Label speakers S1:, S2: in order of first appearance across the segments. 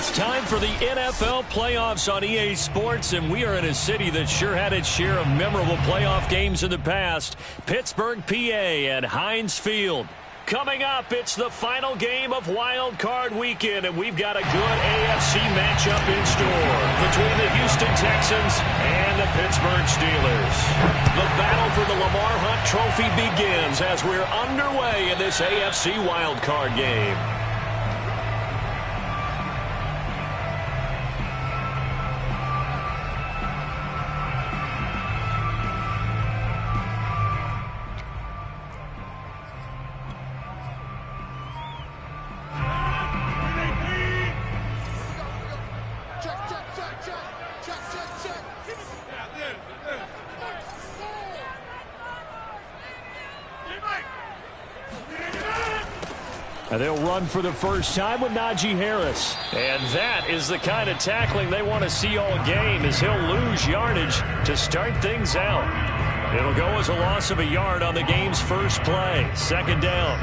S1: It's time for the NFL playoffs on EA Sports, and we are in a city that sure had its share of memorable playoff games in the past. Pittsburgh, PA at Heinz Field. Coming up, it's the final game of Wild Card Weekend, and we've got a good AFC matchup in store between the Houston Texans and the Pittsburgh Steelers. The battle for the Lamar Hunt Trophy begins as we're underway in this AFC Wild Card game. And they'll run for the first time with Najee Harris. And that is the kind of tackling they want to see all game, as he'll lose yardage to start things out. It'll go as a loss of a yard on the game's first play. Second down.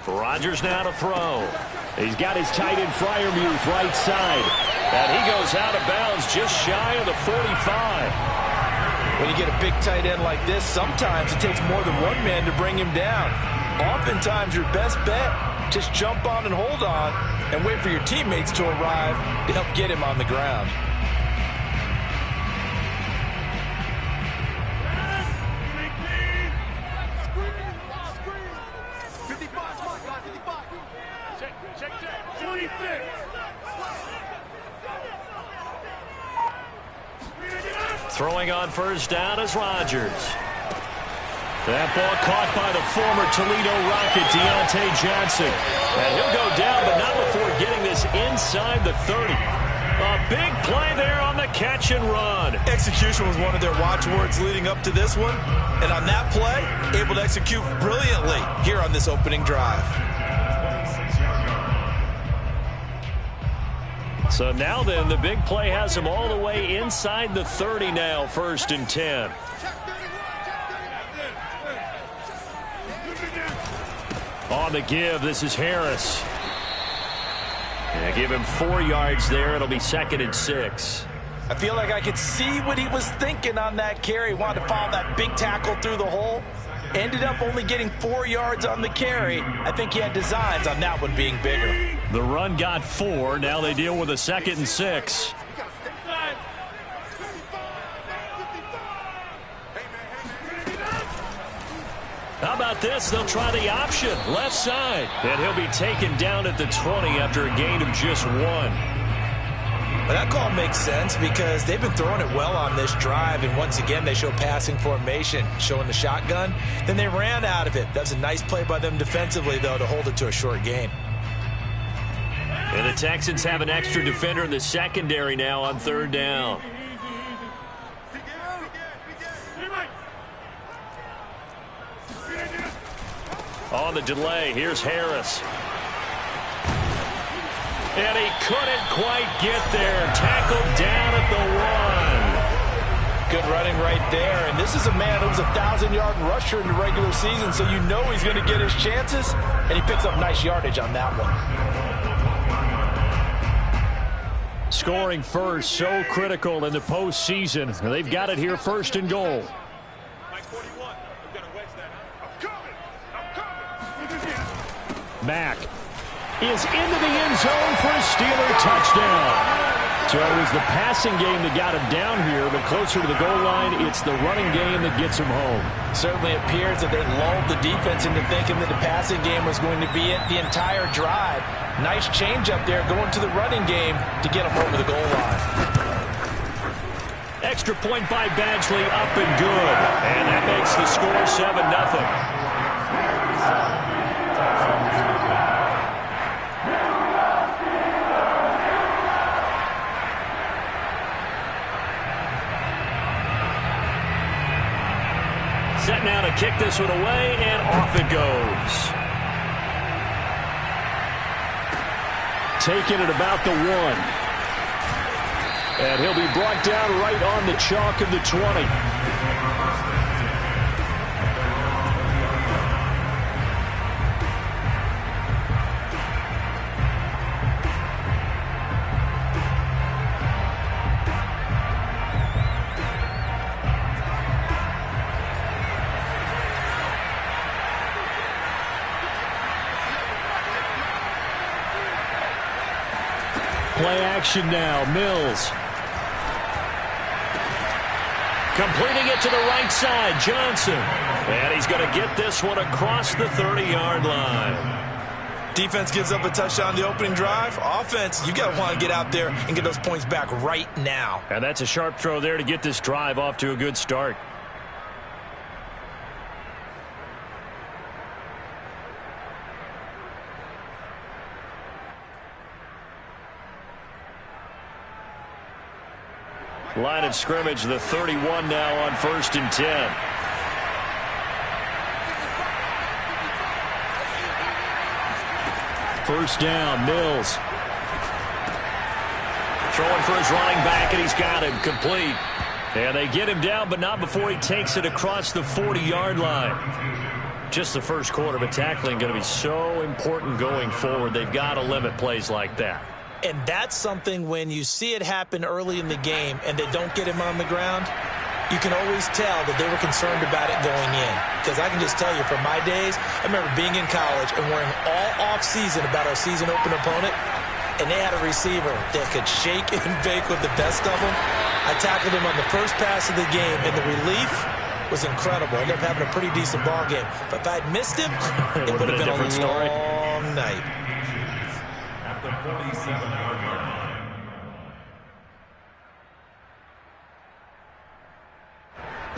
S1: Rodgers now to throw. He's got his tight end Freiermuth right side. And he goes out of bounds just shy of the 45.
S2: When you get a big tight end like this, sometimes it takes more than one man to bring him down. Oftentimes your best bet, just jump on and hold on and wait for your teammates to arrive to help get him on the ground.
S1: Throwing on first down is Rodgers. That ball caught by the former Toledo Rocket, Deontay Johnson. And he'll go down, but not before getting this inside the 30. A big play there on the catch and run.
S2: Execution was one of their watchwords leading up to this one. And on that play, able to execute brilliantly here on this opening drive.
S1: So now then, the big play has him all the way inside the 30 now, 1st and 10. On the give, this is Harris. And give him 4 yards there. It'll be 2nd and 6.
S2: I feel like I could see what he was thinking on that carry. Wanted to follow that big tackle through the hole. Ended up only getting 4 yards on the carry. I think he had designs on that one being bigger.
S1: The run got 4. Now they deal with a 2nd and 6. How about this? They'll try the option. Left side. And he'll be taken down at the 20 after a gain of just 1.
S2: Well, that call makes sense because they've been throwing it well on this drive, and once again they show passing formation, showing the shotgun. Then they ran out of it. That's a nice play by them defensively, though, to hold it to a short gain.
S1: And the Texans have an extra defender in the secondary now on 3rd down. On the delay, here's Harris. And he couldn't quite get there. Tackled down at the 1.
S2: Good running right there. And this is a man who was a 1,000-yard rusher in the regular season, so you know he's going to get his chances. And he picks up nice yardage on that one.
S1: Scoring first, so critical in the postseason. They've got it here, 1st and goal. Mack is into the end zone for a Steeler touchdown. So it was the passing game that got him down here, but closer to the goal line, it's the running game that gets him home.
S2: Certainly appears that they lulled the defense into thinking that the passing game was going to be it the entire drive. Nice change up there going to the running game to get him over the goal line.
S1: Extra point by Badgley, up and good. And that makes the score 7-0. this one away, and off it goes. Taking it about the 1. And he'll be brought down right on the chalk of the 20. Play action now. Mills. Completing it to the right side. Johnson. And he's going to get this one across the 30-yard line.
S2: Defense gives up a touchdown the opening drive. Offense, you got to want to get out there and get those points back right now.
S1: And that's a sharp throw there to get this drive off to a good start. Line of scrimmage, the 31 now on 1st and 10. First down, Mills. Throwing for his running back, and he's got him complete. And they get him down, but not before he takes it across the 40-yard line. Just the first quarter, but tackling going to be so important going forward. They've got to limit plays like that.
S2: And that's something when you see it happen early in the game and they don't get him on the ground, you can always tell that they were concerned about it going in. Because I can just tell you from my days, I remember being in college and worrying all off-season about our season open opponent, and they had a receiver that could shake and bake with the best of them. I tackled him on the first pass of the game, and the relief was incredible. I ended up having a pretty decent ball game. But if I'd missed him, it would have been a long night.
S3: At the 47-yard line.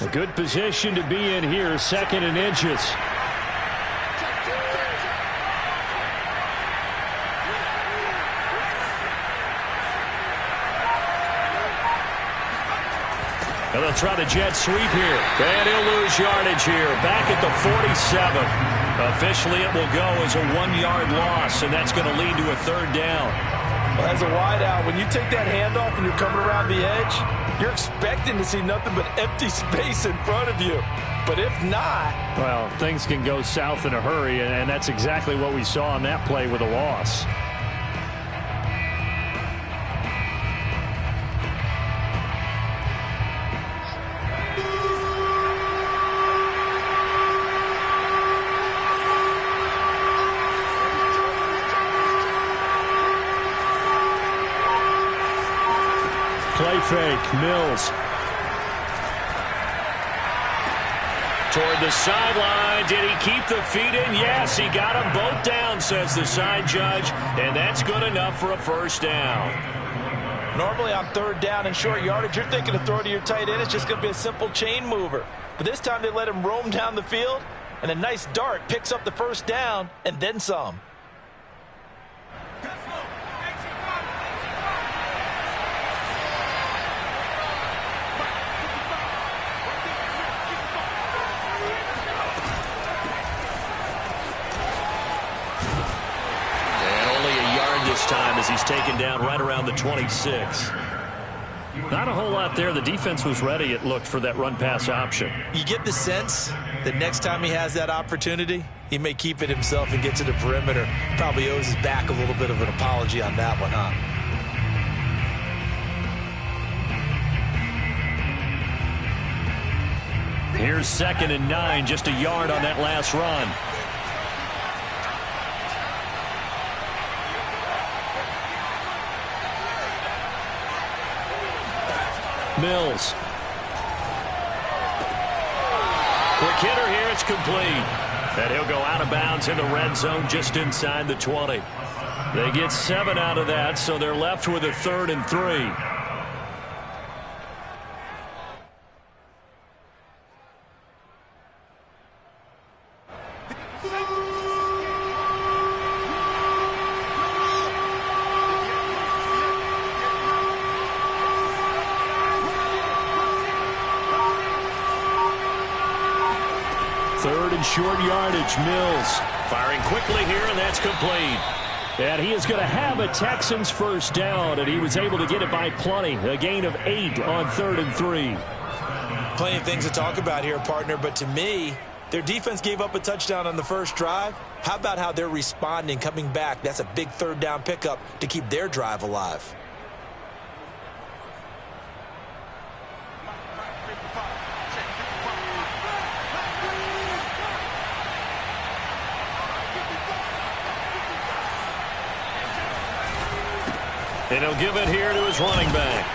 S1: A good position to be in here, 2nd and inches. And they'll try the jet sweep here. And he'll lose yardage here. Back at the 47. Officially, it will go as a 1-yard loss, and that's going to lead to a 3rd down.
S2: Well, as a wideout, when you take that handoff and you're coming around the edge, you're expecting to see nothing but empty space in front of you. But if not...
S1: Well, things can go south in a hurry, and that's exactly what we saw on that play with a loss. Play fake, Mills. Toward the sideline. Did he keep the feet in? Yes, he got them both down, says the side judge. And that's good enough for a 1st down.
S2: Normally on 3rd down and short yardage, you're thinking of throwing to your tight end. It's just going to be a simple chain mover. But this time they let him roam down the field, and a nice dart picks up the 1st down and then some.
S1: Time as he's taken down right around the 26. Not a whole lot there. The defense was ready, it looked, for that run-pass option.
S2: You get the sense that next time he has that opportunity, he may keep it himself and get to the perimeter. Probably owes his back a little bit of an apology on that one, huh?
S1: Here's 2nd and 9, just a yard on that last run. Mills. Quick hitter here, it's complete. And he'll go out of bounds in the red zone just inside the 20. They get 7 out of that, so they're left with a 3rd and 3. Third and short yardage. Mills firing quickly here, and that's complete. And he is going to have a Texans first down, and he was able to get it by plenty. A gain of 8 on 3rd and 3.
S2: Plenty of things to talk about here, partner, but to me, their defense gave up a touchdown on the first drive. How about how they're responding, coming back? That's a big third down pickup to keep their drive alive.
S1: And he'll give it here to his running back.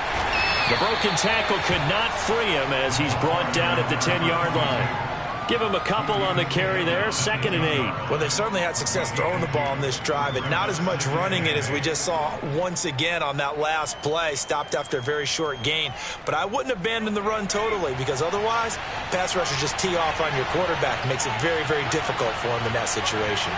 S1: The broken tackle could not free him as he's brought down at the 10-yard line. Give him a couple on the carry there, 2nd and 8.
S2: Well, they certainly had success throwing the ball on this drive, and not as much running it as we just saw once again on that last play, stopped after a very short gain. But I wouldn't abandon the run totally, because otherwise, pass rushers just tee off on your quarterback. Makes it very, very difficult for him in that situation.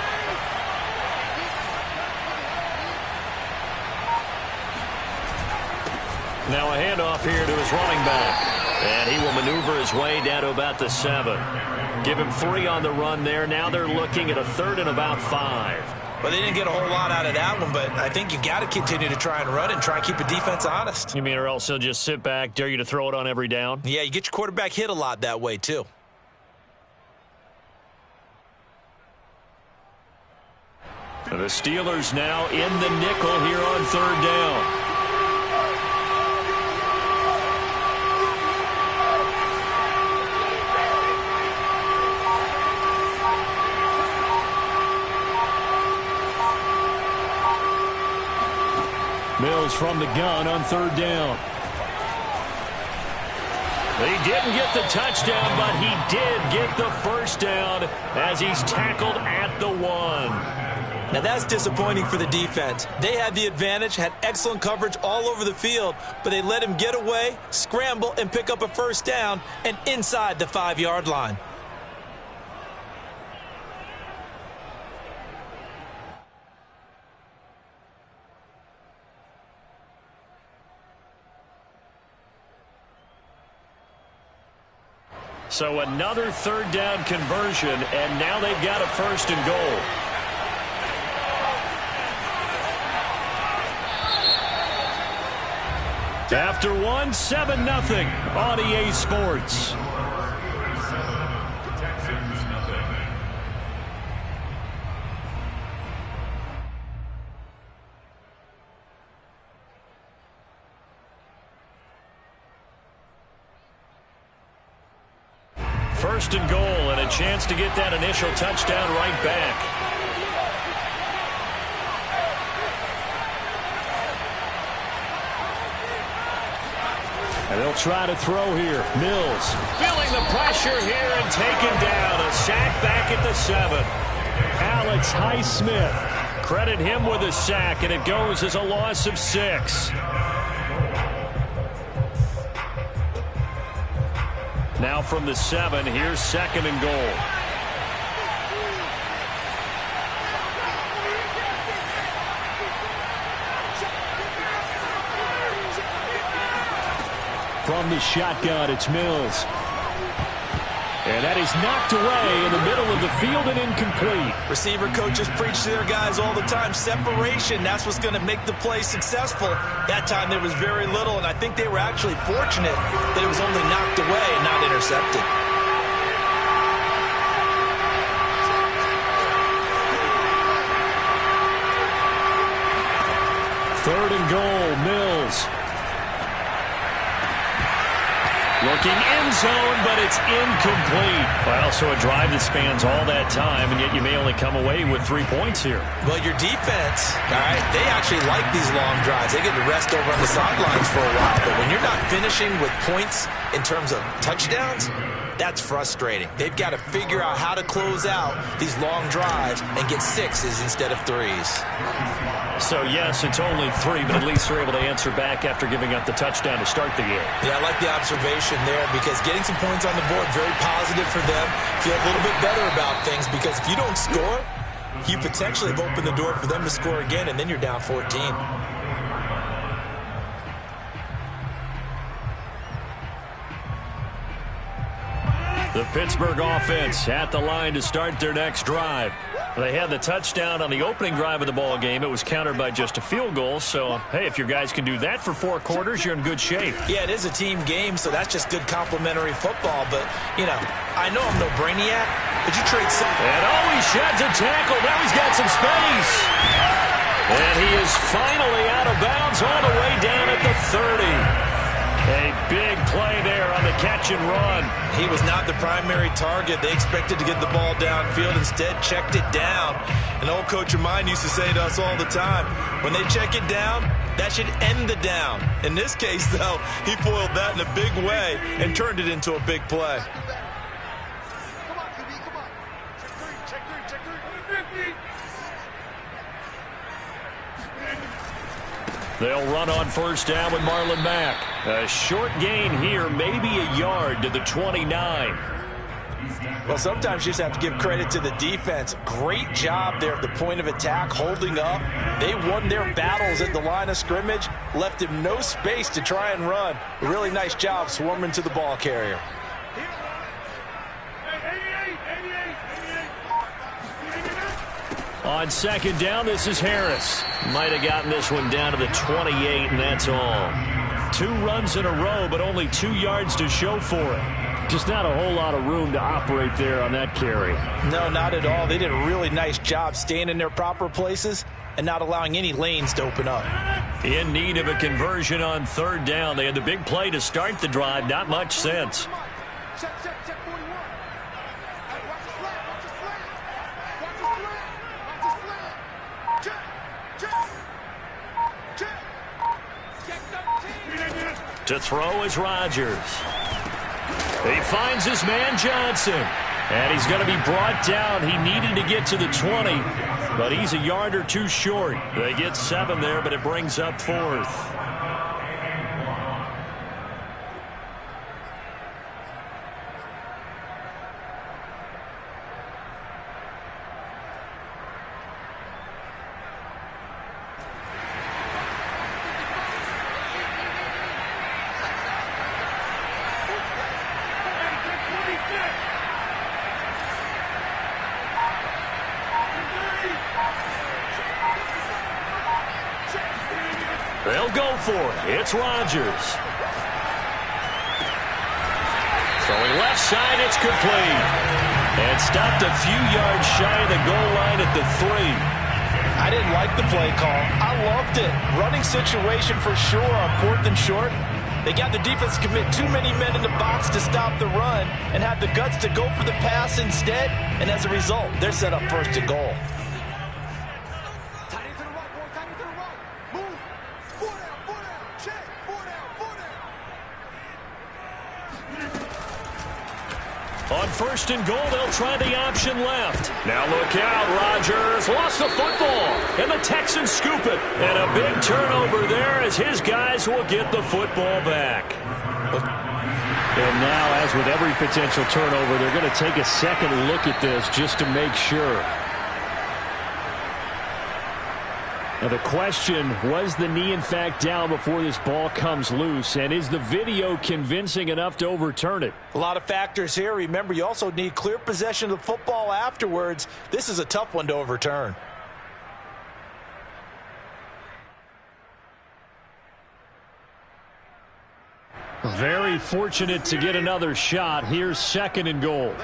S1: Now a handoff here to his running back. And he will maneuver his way down to about the 7. Give him 3 on the run there. Now they're looking at a 3rd and about 5.
S2: Well, they didn't get a whole lot out of that one, but I think you got to continue to try and run and try and keep the defense honest.
S1: You mean or else he'll just sit back, dare you to throw it on every down?
S2: Yeah, you get your quarterback hit a lot that way, too.
S1: The Steelers now in the nickel here on 3rd down. Mills from the gun on 3rd down. He didn't get the touchdown, but he did get the first down as he's tackled at the 1.
S2: Now that's disappointing for the defense. They had the advantage, had excellent coverage all over the field, but they let him get away, scramble, and pick up a first down and inside the 5-yard line.
S1: So another 3rd down conversion, and now they've got a 1st and goal. After 1, 7-0 on EA Sports.
S3: Texans nothing.
S1: First and goal, and a chance to get that initial touchdown right back. And they'll try to throw here. Mills feeling the pressure here and taken down. A sack back at the 7. Alex Highsmith. Credit him with a sack, and it goes as a loss of 6. Now from the 7, here's 2nd and goal. From the shotgun, it's Mills. And that is knocked away in the middle of the field and incomplete.
S2: Receiver coaches preach to their guys all the time. Separation, that's what's going to make the play successful. That time there was very little, and I think they were actually fortunate that it was only knocked away and not intercepted.
S1: Third and goal, Mills. Looking end zone, but it's incomplete. Well, so a drive that spans all that time, and yet you may only come away with 3 points here.
S2: Well, your defense, all right, they actually like these long drives. They get to rest over on the sidelines for a while, but when you're not finishing with points in terms of touchdowns, that's frustrating. They've got to figure out how to close out these long drives and get 6s instead of 3s.
S1: So, yes, it's only 3, but at least they're able to answer back after giving up the touchdown to start the game.
S2: Yeah, I like the observation there because getting some points on the board, very positive for them. Feel a little bit better about things because if you don't score, you potentially have opened the door for them to score again, and then you're down 14.
S1: The Pittsburgh offense at the line to start their next drive. They had the touchdown on the opening drive of the ball game. It was countered by just a field goal. So, hey, if your guys can do that for 4 quarters, you're in good shape.
S2: Yeah, it is a team game, so that's just good complimentary football. But, you know, I know I'm no brainiac, but you trade some.
S1: And he sheds a tackle. Now he's got some space. And he is finally out of bounds all the way down at the 30. A big play there on the catch and run.
S2: He was not the primary target. They expected to get the ball downfield. Instead, checked it down. An old coach of mine used to say to us all the time, when they check it down, that should end the down. In this case, though, he foiled that in a big way and turned it into a big play.
S1: They'll run on first down with Marlon Mack. A short gain here, maybe a yard to the 29.
S2: Well, sometimes you just have to give credit to the defense. Great job there at the point of attack, holding up. They won their battles at the line of scrimmage, left him no space to try and run. A really nice job swarming to the ball carrier.
S1: On second down, this is Harris. Might have gotten this one down to the 28, and that's all. 2 runs in a row, but only 2 yards to show for it. Just not a whole lot of room to operate there on that carry.
S2: No, not at all. They did a really nice job staying in their proper places and not allowing any lanes to open up.
S1: In need of a conversion on third down. They had the big play to start the drive. Not much sense. To throw is Rodgers. He finds his man Johnson. And he's going to be brought down. He needed to get to the 20, but he's a yard or 2 short. They get 7 there, but it brings up 4th. They'll go for it. It's Rodgers. Throwing left side, it's complete. And stopped a few yards shy of the goal line at the 3.
S2: I didn't like the play call. I loved it. Running situation for sure on 4th and short. They got the defense to commit too many men in the box to stop the run and had the guts to go for the pass instead. And as a result, they're set up 1st and goal.
S1: On 1st and goal, they'll try the option left. Now look out, Rodgers lost the football, and the Texans scoop it. And a big turnover there as his guys will get the football back. And now, as with every potential turnover, they're going to take a second look at this just to make sure. Now the question, was the knee in fact down before this ball comes loose? And is the video convincing enough to overturn it?
S2: A lot of factors here. Remember, you also need clear possession of the football afterwards. This is a tough one to overturn.
S1: Very fortunate to get another shot. Here's 2nd and goal.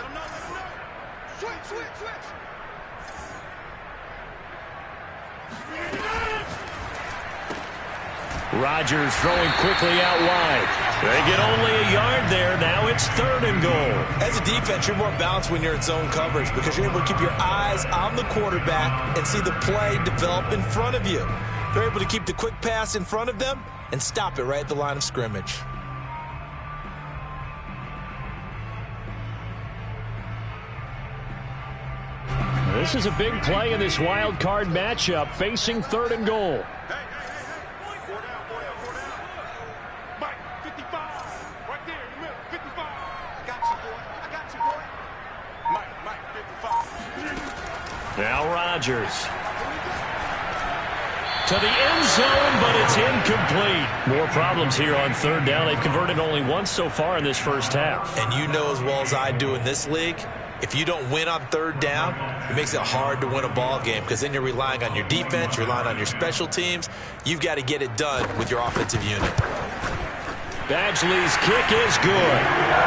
S1: Rodgers throwing quickly out wide. They get only a yard there. Now it's 3rd and goal.
S2: As a defense, you're more balanced when you're in zone coverage because you're able to keep your eyes on the quarterback and see the play develop in front of you. They're able to keep the quick pass in front of them and stop it right at the line of scrimmage.
S1: This is a big play in this wild card matchup facing 3rd and goal. Now Rodgers. To the end zone, but it's incomplete. More problems here on third down. They've converted only once so far in this first half.
S2: And you know as well as I do in this league, if you don't win on third down, it makes it hard to win a ball game because then you're relying on your defense, you're relying on your special teams. You've got to get it done with your offensive unit.
S1: Badgley's kick is good.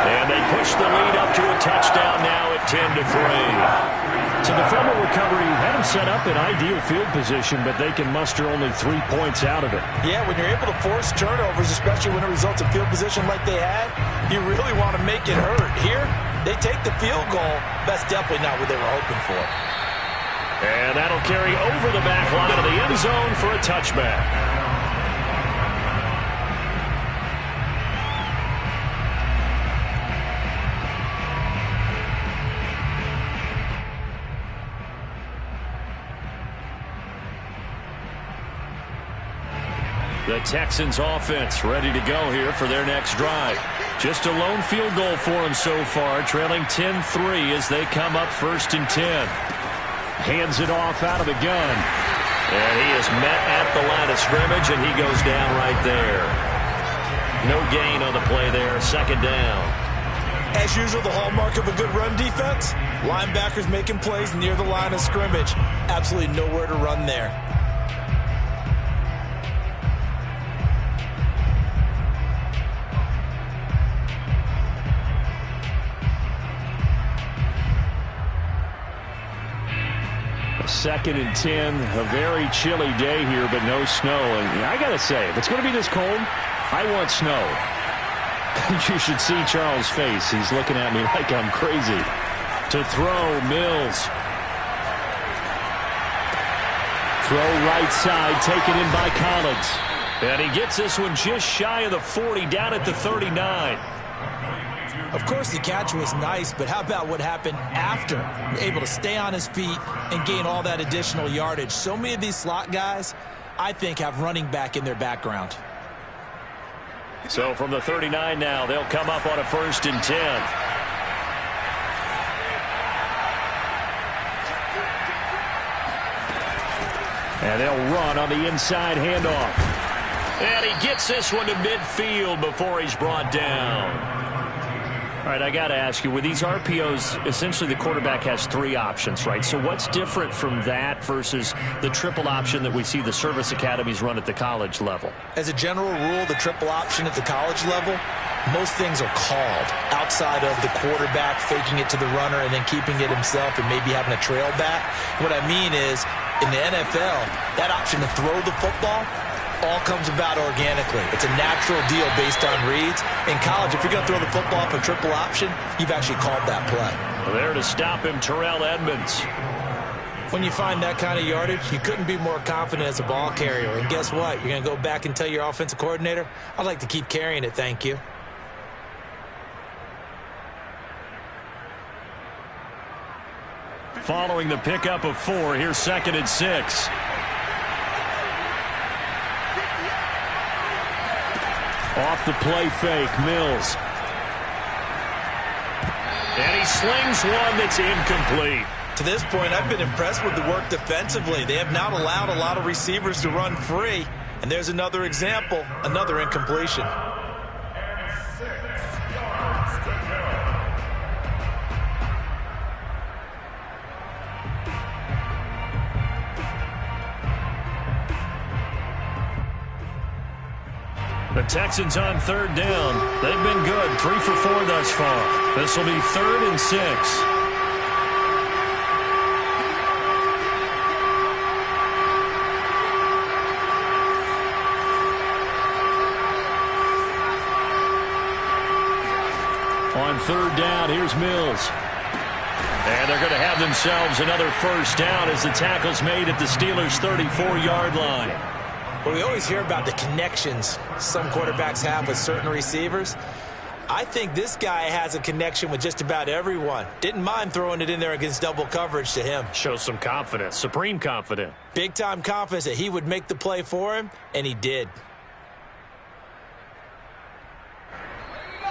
S1: And they push the lead up to a touchdown now at 10-3. So the fumble recovery had them set up in ideal field position, but they can muster only 3 points out of it.
S2: Yeah, when you're able to force turnovers, especially when it results in field position like they had, you really want to make it hurt. Here, they take the field goal. That's definitely not what they were hoping for.
S1: And that'll carry over the back line of the end zone for a touchback. The Texans offense ready to go here for their next drive. Just a lone field goal for them so far, trailing 10-3 as they come up 1st and 10. Hands it off out of the gun. And he is met at the line of scrimmage, and he goes down right there. No gain on the play there, 2nd down.
S2: As usual, the hallmark of a good run defense, linebackers making plays near the line of scrimmage. Absolutely nowhere to run there.
S1: Second and 10, a very chilly day here, but no snow. And I got to say, if it's going to be this cold, I want snow. You should see Charles' face. He's looking at me like I'm crazy. To throw, Mills. Throw right side, taken in by Collins. And he gets this one just shy of the 40, down at the 39.
S2: Of course, the catch was nice, but how about what happened after? Able to stay on his feet and gain all that additional yardage. So many of these slot guys, I think, have running back in their background.
S1: So from the 39 now, they'll come up on a 1st and 10. And they'll run on the inside handoff. And he gets this one to midfield before he's brought down. All right, I got to ask you, with these RPOs, essentially the quarterback has 3 options, right? So what's different from that versus the triple option that we see the service academies run at the college level?
S2: As a general rule, the triple option at the college level, most things are called outside of the quarterback faking it to the runner and then keeping it himself and maybe having a trail back. What I mean is, in the NFL, that option to throw the football all comes about organically. It's a natural deal based on reads. In college, if you're going to throw the football for triple option, you've actually called that play.
S1: Well, there to stop him, Terrell Edmunds.
S2: When you find that kind of yardage, you couldn't be more confident as a ball carrier. And guess what? You're going to go back and tell your offensive coordinator, I'd like to keep carrying it, thank you.
S1: Following the pickup of 4, here's 2nd and 6. Off the play fake, Mills. And he slings one that's incomplete.
S2: To this point, I've been impressed with the work defensively. They have not allowed a lot of receivers to run free. And there's another example, another incompletion.
S1: The Texans on 3rd down. They've been good, 3 for 4 thus far. This will be 3rd and 6. On 3rd down, here's Mills. And they're going to have themselves another 1st down as the tackle's made at the Steelers' 34-yard line.
S2: Well, we always hear about the connections some quarterbacks have with certain receivers. I think this guy has a connection with just about everyone. Didn't mind throwing it in there against double coverage to him.
S1: Shows some confidence, supreme confidence.
S2: Big-time confidence that he would make the play for him, and he did.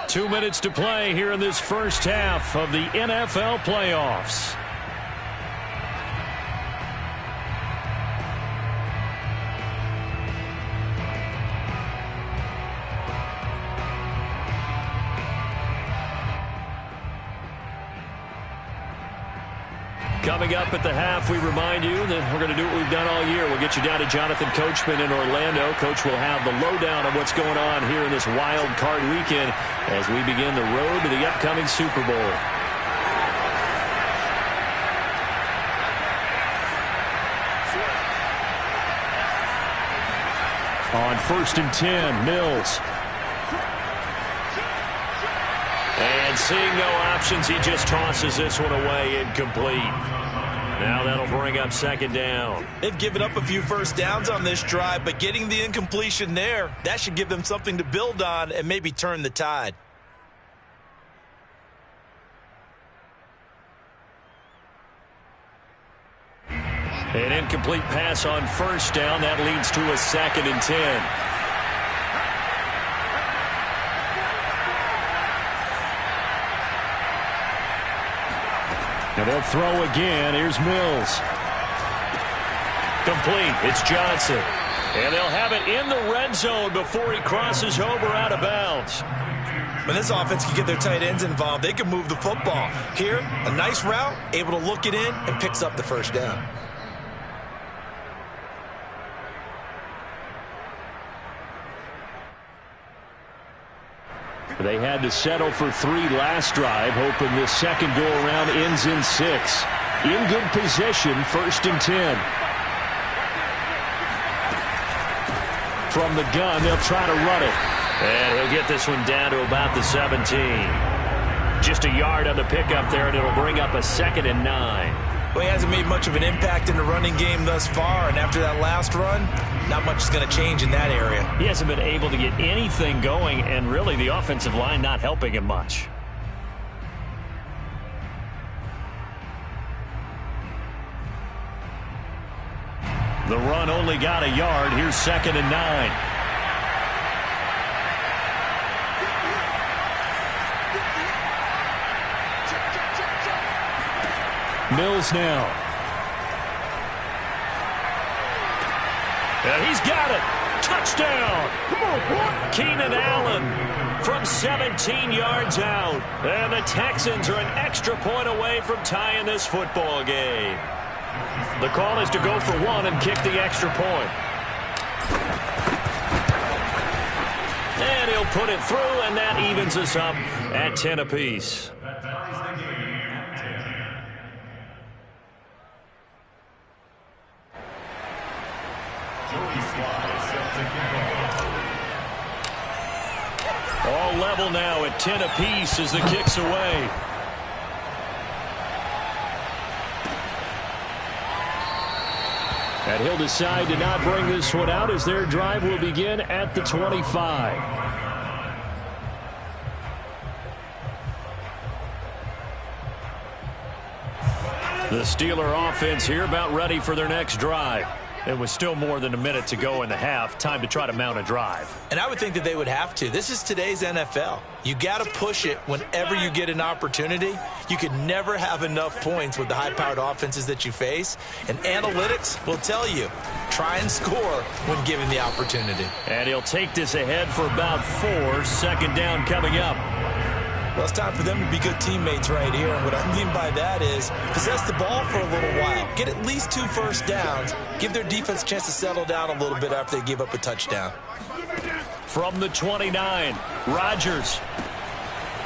S1: 2 minutes to play here in this first half of the NFL playoffs. Coming up at the half, we remind you that we're going to do what we've done all year. We'll get you down to Jonathan Coachman in Orlando. Coach will have the lowdown of what's going on here in this wild card weekend as we begin the road to the upcoming Super Bowl. On 1st and 10, Mills. And seeing no options, he just tosses this one away incomplete. Now that'll bring up 2nd down.
S2: They've given up a few first downs on this drive, but getting the incompletion there, that should give them something to build on and maybe turn the tide.
S1: An incomplete pass on 1st down. That leads to a 2nd and 10. Now they'll throw again. Here's Mills. Complete. It's Johnson. And they'll have it in the red zone before he crosses over out of bounds.
S2: When this offense can get their tight ends involved, they can move the football. Here, a nice route, able to look it in, and picks up the 1st down.
S1: They had to settle for 3 last drive, hoping this second go-around ends in 6. In good position, 1st and 10. From the gun, they'll try to run it. And he'll get this one down to about the 17. Just a yard on the pickup there, and it'll bring up a 2nd and 9.
S2: Well, he hasn't made much of an impact in the running game thus far, and after that last run, not much is going to change in that area.
S1: He hasn't been able to get anything going, and really the offensive line not helping him much. The run only got a yard. Here's 2nd and 9. Mills now. And he's got it. Touchdown. Come on, boy. Keenan Allen from 17 yards out. And the Texans are an extra point away from tying this football game. The call is to go for 1 and kick the extra point. And he'll put it through, and that evens us up at 10 apiece. All level now at 10 apiece as the kick's away. And he'll decide to not bring this one out as their drive will begin at the 25. The Steeler offense here about ready for their next drive. It was still more than a minute to go in the half. Time to try to mount a drive.
S2: And I would think that they would have to. This is today's NFL. You got to push it whenever you get an opportunity. You could never have enough points with the high-powered offenses that you face. And analytics will tell you, try and score when given the opportunity.
S1: And he'll take this ahead for about 4. 2nd down coming up.
S2: Well, it's time for them to be good teammates right here. And what I mean by that is possess the ball for a little while. Get at least 2 first downs. Give their defense a chance to settle down a little bit after they give up a touchdown.
S1: From the 29, Rodgers.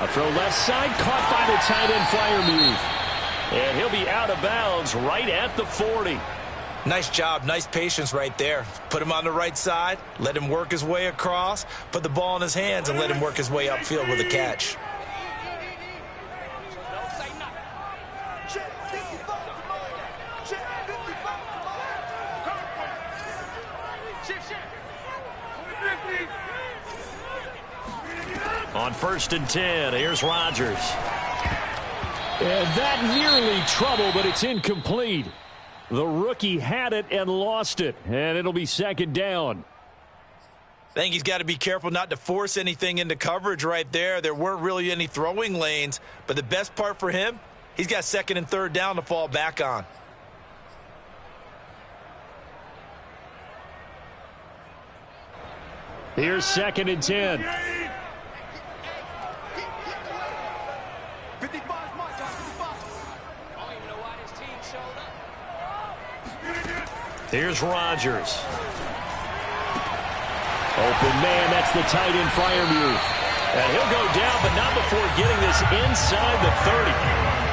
S1: A throw left side, caught by the tight end Freiermuth. And he'll be out of bounds right at the 40.
S2: Nice job, nice patience right there. Put him on the right side, let him work his way across, put the ball in his hands, and let him work his way upfield with a catch.
S1: On 1st and 10, here's Rodgers. And that nearly trouble, but it's incomplete. The rookie had it and lost it, and it'll be 2nd down.
S2: I think he's got to be careful not to force anything into coverage right there. There weren't really any throwing lanes, but the best part for him, he's got 2nd and 3rd down to fall back on.
S1: Here's 2nd and 10. Here's Rodgers. Open man, that's the tight end Freiermuth. And he'll go down, but not before getting this inside the 30.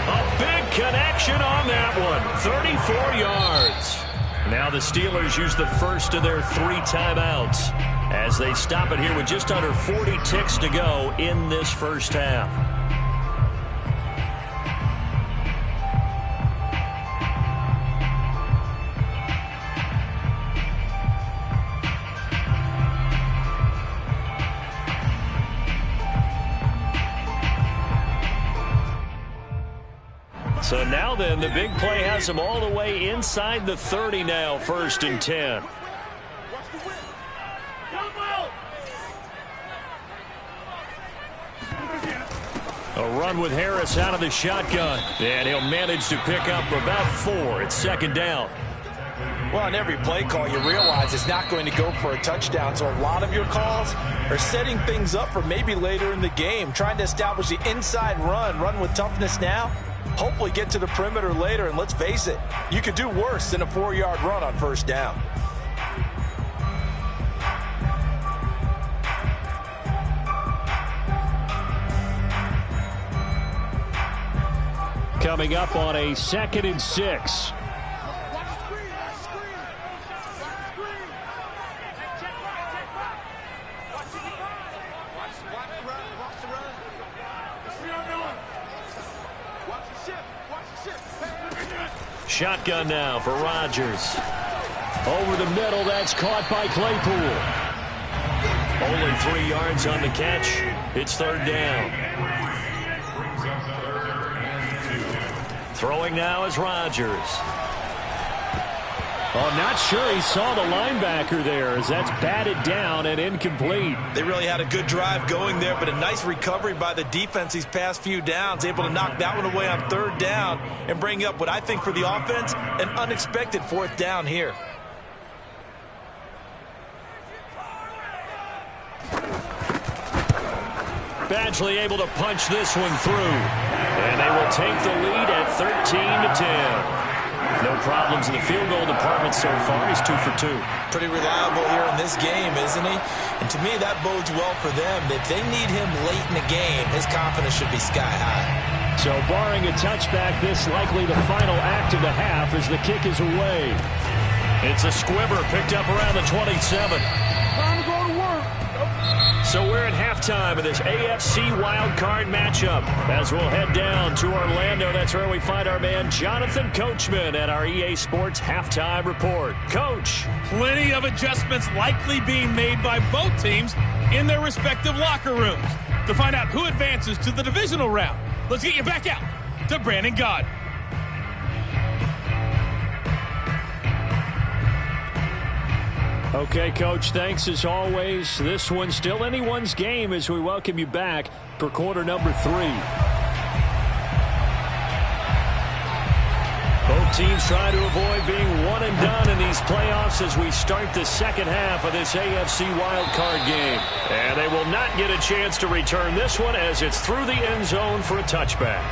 S1: A big connection on that one. 34 yards. Now the Steelers use the first of their 3 timeouts as they stop it here with just under 40 ticks to go in this first half. So now then, the big play has them all the way inside the 30 now, 1st and 10. A run with Harris out of the shotgun. And he'll manage to pick up about 4. It's 2nd down.
S2: Well, on every play call, you realize it's not going to go for a touchdown. So a lot of your calls are setting things up for maybe later in the game, trying to establish the inside run with toughness now. Hopefully get to the perimeter later, and let's face it, you could do worse than a 4-yard run on 1st down.
S1: Coming up on a 2nd and 6. Shotgun now for Rodgers. Over the middle, that's caught by Claypool. Only 3 yards on the catch. It's 3rd down. Throwing now is Rodgers. Oh, not sure he saw the linebacker there as that's batted down and incomplete.
S2: They really had a good drive going there, but a nice recovery by the defense these past few downs, able to knock that one away on 3rd down and bring up what I think for the offense, an unexpected 4th down here.
S1: Badgley able to punch this one through. And they will take the lead at 13-10. No problems in the field goal department so far. He's 2 for 2.
S2: Pretty reliable here in this game, isn't he? And to me, that bodes well for them. If they need him late in the game, his confidence should be sky high.
S1: So barring a touchback, this likely the final act of the half as the kick is away. It's a squibber picked up around the 27.
S4: Time to go to work.
S1: So we're at halftime of this AFC wildcard matchup. As we'll head down to Orlando, that's where we find our man Jonathan Coachman at our EA Sports Halftime Report. Coach.
S4: Plenty of adjustments likely being made by both teams in their respective locker rooms. To find out who advances to the divisional round, let's get you back out to Brandon Gaudin.
S1: Okay, Coach, thanks as always. This one's still anyone's game as we welcome you back for quarter number 3. Both teams try to avoid being one and done in these playoffs as we start the second half of this AFC wildcard game. And they will not get a chance to return this one as it's through the end zone for a touchback.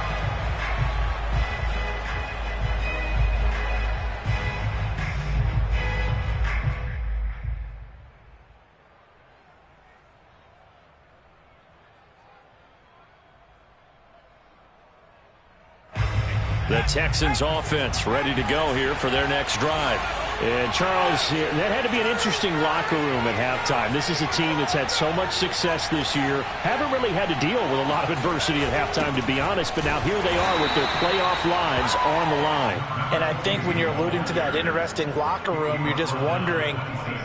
S1: The Texans offense ready to go here for their next drive. And Charles, that had to be an interesting locker room at halftime. This is a team that's had so much success this year. Haven't really had to deal with a lot of adversity at halftime, to be honest. But now here they are with their playoff lives on the line.
S2: And I think when you're alluding to that interesting locker room, you're just wondering,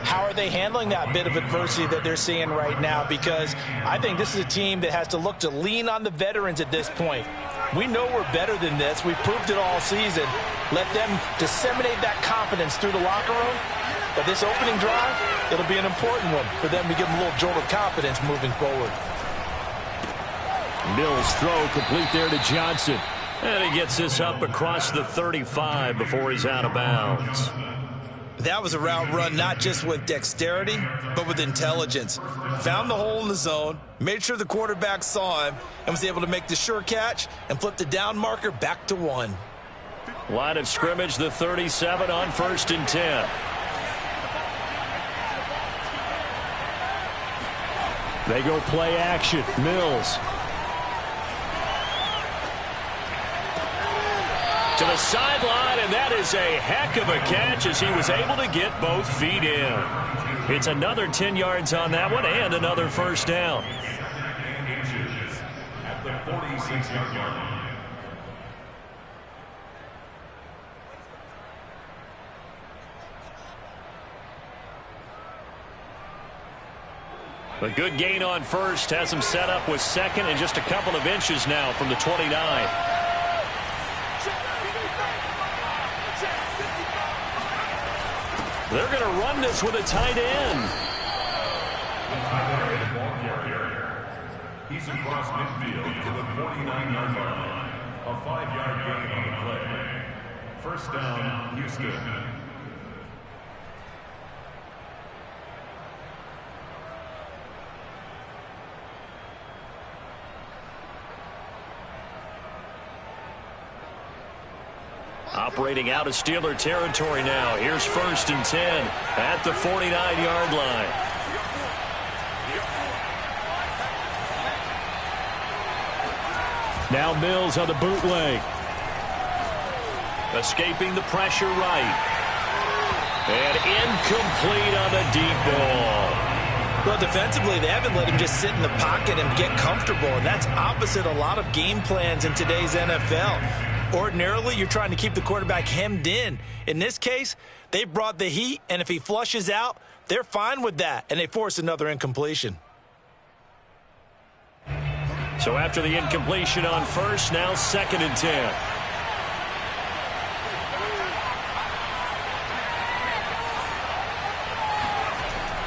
S2: how are they handling that bit of adversity that they're seeing right now? Because I think this is a team that has to look to lean on the veterans at this point. We know we're better than this. We've proved it all season. Let them disseminate that confidence through the locker room. But this opening drive, it'll be an important one for them to give them a little jolt of confidence moving forward.
S1: Mills throw complete there to Johnson. And he gets this up across the 35 before he's out of bounds.
S2: That was a route run not just with dexterity, but with intelligence. Found the hole in the zone, made sure the quarterback saw him, and was able to make the sure catch and flip the down marker back to 1.
S1: Line of scrimmage, the 37 on 1st and 10. They go play action. Mills. To the sideline, and that is a heck of a catch as he was able to get both feet in. It's another 10 yards on that one and another first down.
S3: At the 46-yard line.
S1: A good gain on first has him set up with second and just a couple of inches now from the 29. They're going to run this with a tight end.
S3: He's across midfield to the 49-yard line. A 5-yard gain on the play. First down, Houston.
S1: Operating out of Steeler territory now. Here's 1st and 10 at the 49-yard line. Now Mills on the bootleg. Escaping the pressure right. And incomplete on the deep ball.
S2: Well, defensively, they haven't let him just sit in the pocket and get comfortable, and that's opposite a lot of game plans in today's NFL. Ordinarily, you're trying to keep the quarterback hemmed in. In this case, they brought the heat, and if he flushes out, they're fine with that, and they force another incompletion.
S1: So after the incompletion on first, now 2nd and 10.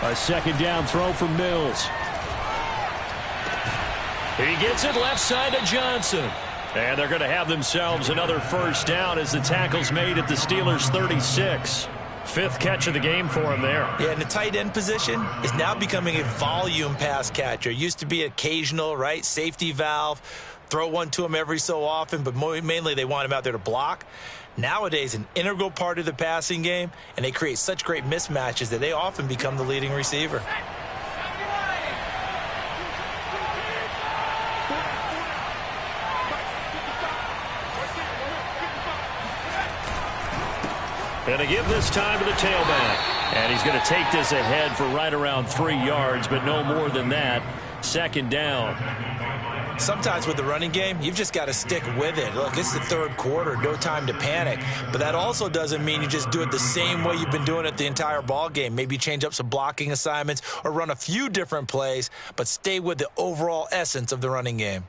S1: A 2nd down throw from Mills. He gets it left side to Johnson. And they're going to have themselves another first down as the tackle's made at the Steelers' 36. 5th catch of the game for him there.
S2: Yeah, and the tight end position is now becoming a volume pass catcher. Used to be occasional, right? Safety valve. Throw one to him every so often, but mainly they want him out there to block. Nowadays, an integral part of the passing game, and they create such great mismatches that they often become the leading receiver.
S1: Going to give this time to the tailback. And he's going to take this ahead for right around 3 yards, but no more than that. 2nd down.
S2: Sometimes with the running game, you've just got to stick with it. Look, it's the 3rd quarter, no time to panic. But that also doesn't mean you just do it the same way you've been doing it the entire ball game. Maybe change up some blocking assignments or run a few different plays, but stay with the overall essence of the running game.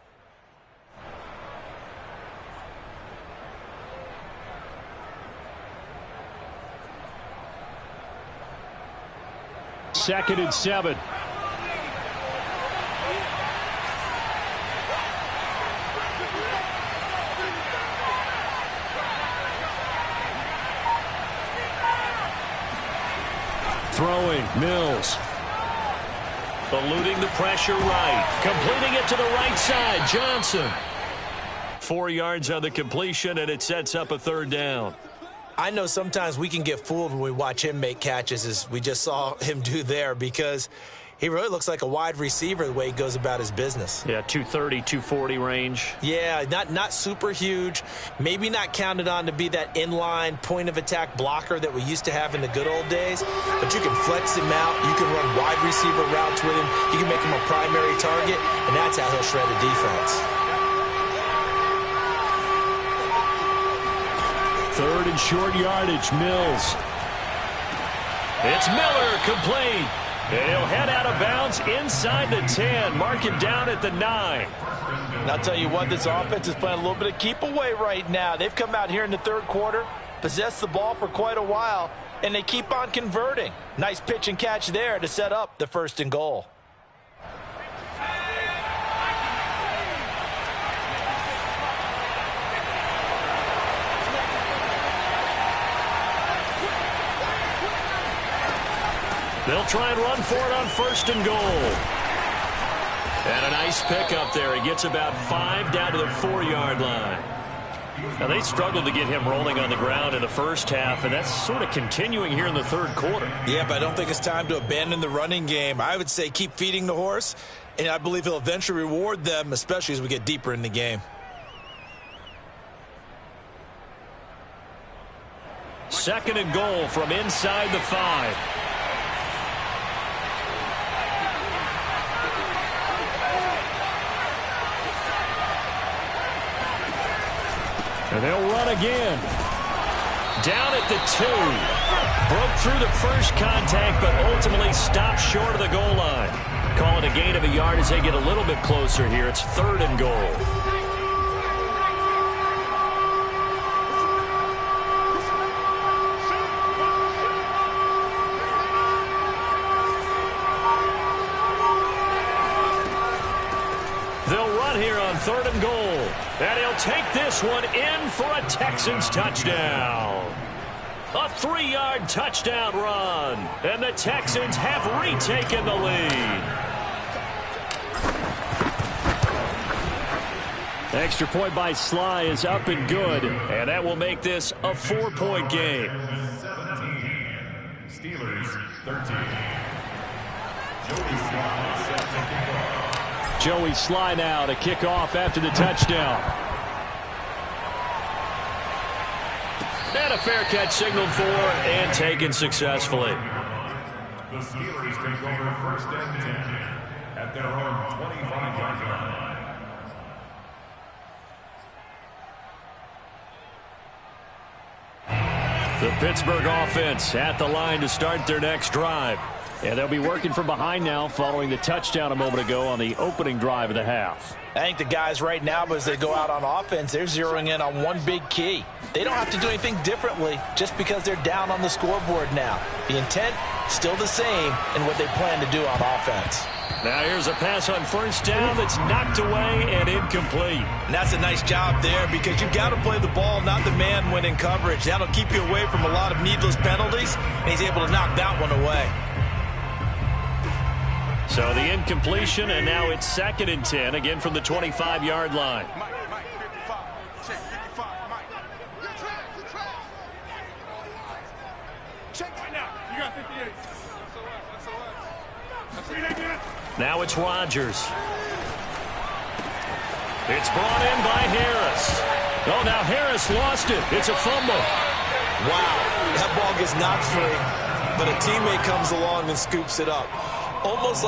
S1: Second and 7. Throwing, Mills. Eluding the pressure right. Completing it to the right side, Johnson. 4 yards on the completion, and it sets up a 3rd down.
S2: I know sometimes we can get fooled when we watch him make catches, as we just saw him do there, because he really looks like a wide receiver the way he goes about his business.
S1: Yeah, 230, 240 range.
S2: Yeah, not super huge. Maybe not counted on to be that inline point-of-attack blocker that we used to have in the good old days, but you can flex him out. You can run wide receiver routes with him. You can make him a primary target, and that's how he'll shred a defense.
S1: 3rd and short yardage, Mills. It's Miller, complete. And he'll head out of bounds inside the 10. Mark him down at the 9.
S2: And I'll tell you what, this offense is playing a little bit of keep away right now. They've come out here in the 3rd quarter, possessed the ball for quite a while, and they keep on converting. Nice pitch and catch there to set up the 1st and goal.
S1: They'll try and run for it on 1st and goal. And a nice pickup there. He gets about 5 down to the 4-yard line. Now, they struggled to get him rolling on the ground in the first half, and that's sort of continuing here in the third quarter.
S2: Yeah, but I don't think it's time to abandon the running game. I would say keep feeding the horse, and I believe he'll eventually reward them, especially as we get deeper in the game.
S1: Second and goal from inside the 5. And they'll run again. Down at the 2. Broke through the first contact, but ultimately stopped short of the goal line. Call it a gain of a yard as they get a little bit closer here. It's third and goal. They'll run here on third and goal. And he'll take this one in for a Texans touchdown. A 3-yard touchdown run. And the Texans have retaken the lead. Extra point by Sly is up and good. And that will make this a 4-point game.
S3: 17. Steelers 13. Joey Sly set to kick off.
S1: Joey Sly now to kick off after the touchdown. And a fair catch signaled for and taken successfully.
S3: The Steelers take over first and 10 at their own 25-yard line.
S1: The Pittsburgh offense at the line to start their next drive. And they'll be working from behind now following the touchdown a moment ago on the opening drive of the half.
S2: I think the guys right now, as they go out on offense, they're zeroing in on one big key. They don't have to do anything differently just because they're down on the scoreboard now. The intent, still the same in what they plan to do on offense.
S1: Now here's a pass on first down that's knocked away and incomplete.
S2: And that's a nice job there because you've got to play the ball, not the man when in coverage. That'll keep you away from a lot of needless penalties, and he's able to knock that one away.
S1: So the incompletion, and now it's second and 10, again from the 25-yard line.
S5: Mike, 55. Check 55, Mike. Check right now. You got 58.
S1: Now it's Rodgers. It's brought in by Harris. Oh, now Harris lost it. It's a fumble.
S2: Wow, that ball gets knocked free, but a teammate comes along and scoops it up. It's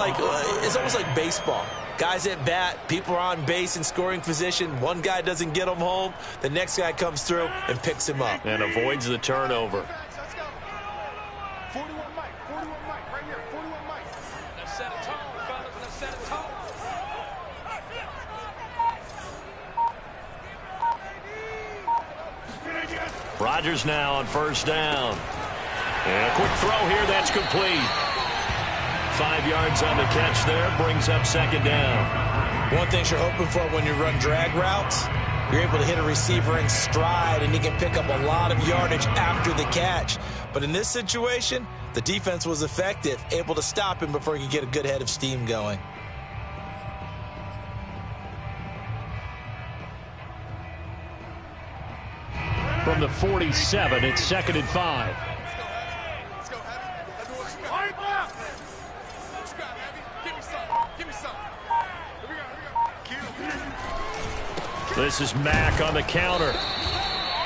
S2: almost like baseball. Guys at bat, people are on base in scoring position. One guy doesn't get him home. The next guy comes through and picks him up.
S1: And avoids the turnover.
S5: Let's go. 41 Mike, right here, 41 Mike. Let's set a tone, fellas, let's set a tone.
S1: Rodgers now on first down. And a quick throw here, that's complete. 5 yards on the catch there, brings up second down.
S2: One thing you're hoping for when you run drag routes, you're able to hit a receiver in stride, and he can pick up a lot of yardage after the catch. But in this situation, the defense was effective, able to stop him before he could get a good head of steam going.
S1: From the 47, it's second and 5. This is Mack on the counter.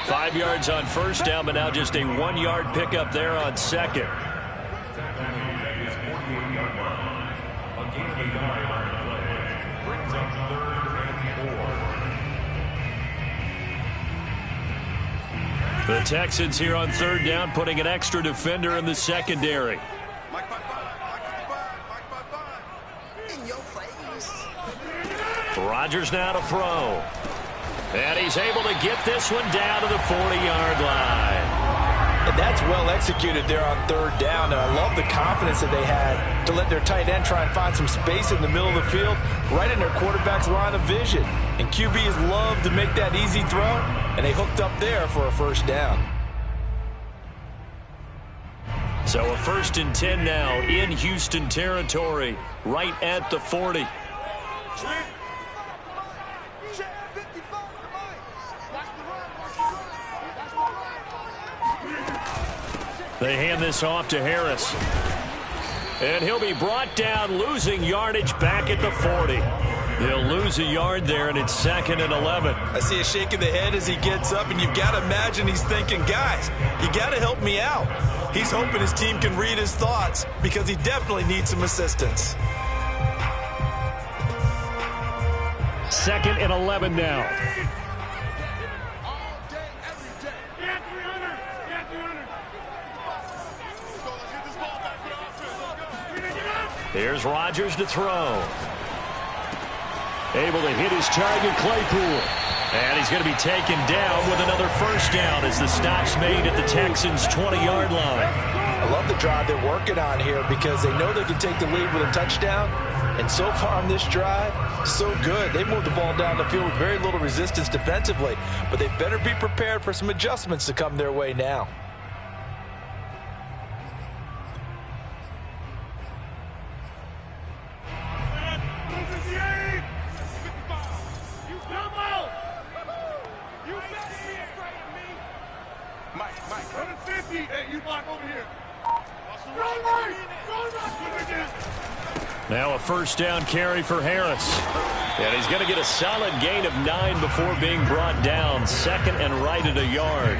S1: 5 yards on first down, but now just a 1-yard pickup there on second. The Texans here on third down, putting an extra defender in the secondary. Rodgers now to throw. And he's able to get this one down to the 40-yard line.
S2: And that's well executed there on third down. And I love the confidence that they had to let their tight end try and find some space in the middle of the field, right in their quarterback's line of vision. And QBs love to make that easy throw, and they hooked up there for a first down.
S1: So a first and 10 now in Houston territory, right at the 40. They hand this off to Harris. And he'll be brought down, losing yardage back at the 40. He'll lose a yard there, and it's 2nd and 11.
S2: I see a shake of the head as he gets up, and you've got to imagine he's thinking, guys, you got to help me out. He's hoping his team can read his thoughts because he definitely needs some assistance.
S1: 2nd and 11 now. Here's Rodgers to throw. Able to hit his target, Claypool. And he's going to be taken down with another first down as the stop's made at the Texans' 20-yard line.
S2: I love the drive they're working on here because they know they can take the lead with a touchdown. And so far on this drive, so good. They moved the ball down the field with very little resistance defensively. But they better be prepared for some adjustments to come their way now.
S1: Now a first down carry for Harris. And he's going to get a solid gain of 9 before being brought down. 2nd and right at a yard.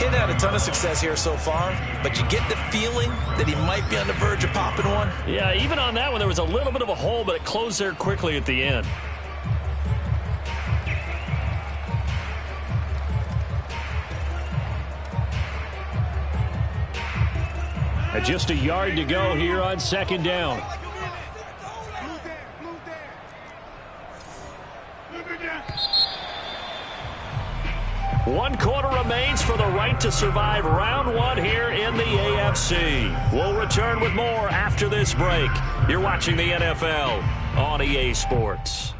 S2: He's had a ton of success here so far, but you get the feeling that he might be on the verge of popping one.
S1: Yeah, even on that one, there was a little bit of a hole, but it closed there quickly at the end. And just a yard to go here on 2nd down. One quarter remains for the right to survive round 1 here in the AFC. We'll return with more after this break. You're watching the NFL on EA Sports.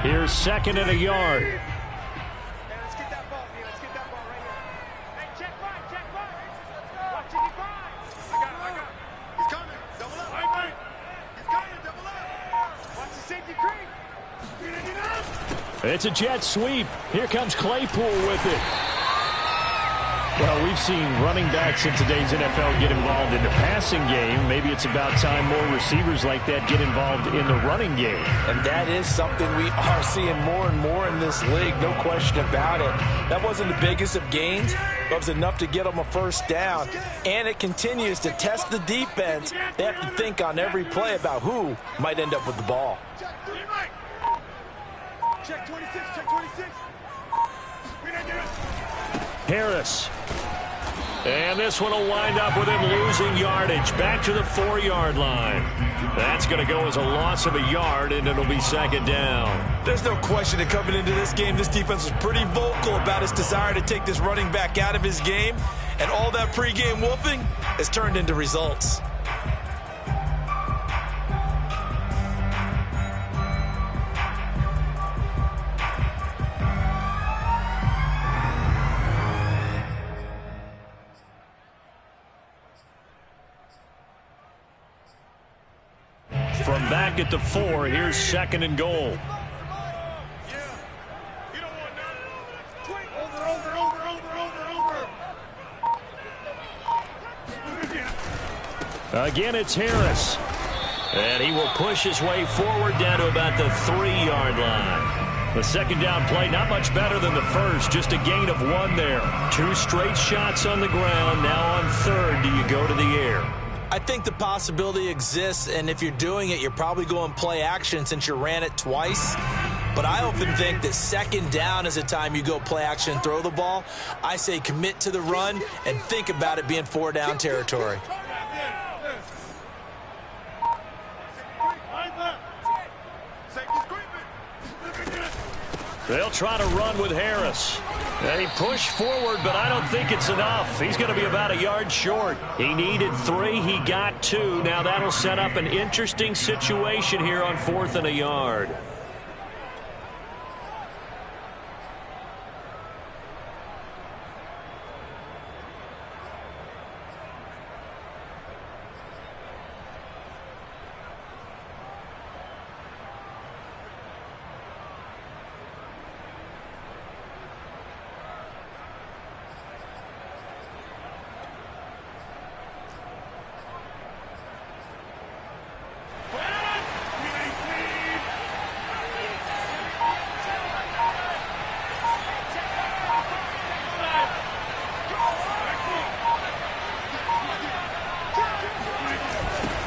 S1: Here's 2nd and a yard.
S5: Hey, let's get that ball here. Let's get that ball right here. Hey, check right, check right. Watch it, get right. I got it. He's coming. Double up. Right. He's coming. Double up. Watch the safety creep.
S1: It's a jet sweep. Here comes Claypool with it. Well, we've seen running backs in today's NFL get involved in the passing game. Maybe it's about time more receivers like that get involved in the running game.
S2: And that is something we are seeing more and more in this league, no question about it. That wasn't the biggest of gains, but it was enough to get them a first down. And it continues to test the defense. They have to think on every play about who might end up with the ball.
S5: Check 26, check 26.
S1: Harris. And this one will wind up with him losing yardage back to the 4-yard line. That's going to go as a loss of a yard, and it'll be 2nd down.
S2: There's no question that coming into this game, this defense was pretty vocal about its desire to take this running back out of his game, and all that pregame wolfing has turned into results.
S1: From back at the 4, here's 2nd and goal. Again, it's Harris. And he will push his way forward down to about the 3-yard line. The 2nd down play, not much better than the first, just a gain of 1 there. 2 straight shots on the ground. Now on 3rd, do you go to the air?
S2: I think the possibility exists, and if you're doing it, you're probably going play action since you ran it twice. But I often think that 2nd down is a time you go play action and throw the ball. I say commit to the run and think about it being 4-down territory.
S1: They'll try to run with Harris. They push forward, but I don't think it's enough. He's going to be about a yard short. He needed 3. He got 2. Now that'll set up an interesting situation here on 4th and a yard.